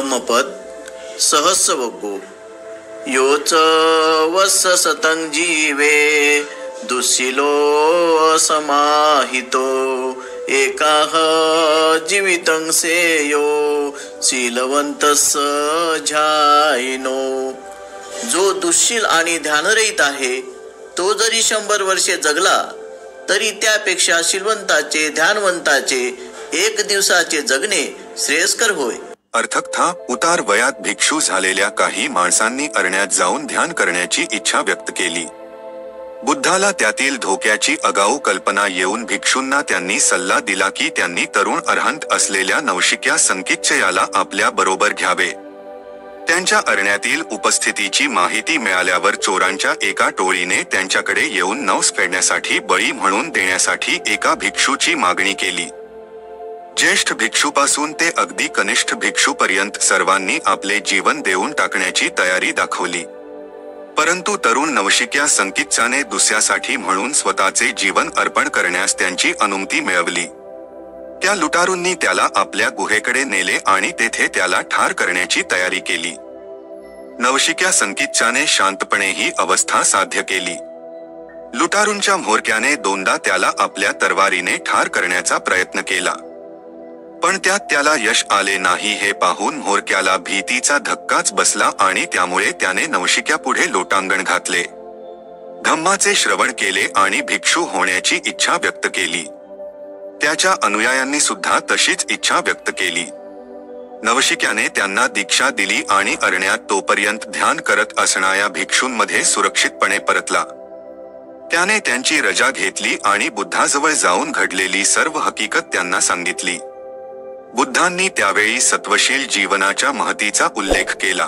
धम्मपद सहस्स वग्गो योच वस्स सतं जीवे दुःशीलो असमाहितो एकाह जीवितं सेयो शीलवंतस झायिनो। जो दुःशील आणि ध्यानरहित आहे तो जरी 100 वर्षे जगला तरी त्यापेक्षा शीलवंताचे ध्यानवंताचे 1 दिवसाचे जगणे श्रेयस्कर होय। अर्थकथा उतार वयात भिक्षू झालेल्या काही माणसांनी अरण्यात जाऊन ध्यान करण्याची इच्छा व्यक्त केली। बुद्धाला त्यातील धोक्याची आगाऊ कल्पना येऊन भिक्षूंना त्यांनी सल्ला दिला की त्यांनी तरुण अरहंत असलेल्या नवशिक्या संकीतचयाला आपल्या बरोबर घ्यावे। त्यांच्या अरण्यातील उपस्थितीची माहिती मिळाल्यावर चोरांच्या एका टोळीने त्यांच्याकडे येऊन नवस फेडण्यासाठी बळी म्हणून देण्यासाठी एका भिक्षूची मागणी केली। ज्येष्ठ भिक्षूपासून ते अगदी कनिष्ठ भिक्षूपर्यंत सर्वांनी आपले जीवन देऊन टाकण्याची तयारी दाखवली, परंतु तरुण नवशिक्या संकीतचाने दुसऱ्यासाठी म्हणून स्वतःचे जीवन अर्पण करण्यास त्यांची अनुमती मिळवली। त्या लुटारूंनी त्याला आपल्या गुहेकडे नेले आणि तेथे त्याला ठार करण्याची तयारी केली। नवशिक्या संकीतचाने शांतपणे ही अवस्था साध्य केली। लुटारूंच्या म्होरक्याने 2दा त्याला आपल्या तलवारीने ठार करण्याचा प्रयत्न केला, पण त्यात त्याला यश आले नाही। हे पाहून म्होरक्याला भीतीचा धक्काच बसला आणि त्यामुळे त्याने नवशिक्यापुढे लोटांगण घातले, धम्माचे श्रवण केले आणि भिक्षू होण्याची इच्छा व्यक्त केली। त्याच्या अनुयायांनी सुद्धा तशीच इच्छा व्यक्त केली। नवशिक्याने त्यांना दीक्षा दिली आणि अरण्यात तोपर्यंत ध्यान करत असणाऱ्या भिक्षूंमध्ये सुरक्षितपणे परतला। त्याने त्यांची रजा घेतली आणि बुद्धाजवळ जाऊन घडलेली सर्व हकीकत त्यांना सांगितली। बुद्धांनी त्यावेळी सत्वशील जीवनाच्या महतीचा उल्लेख केला।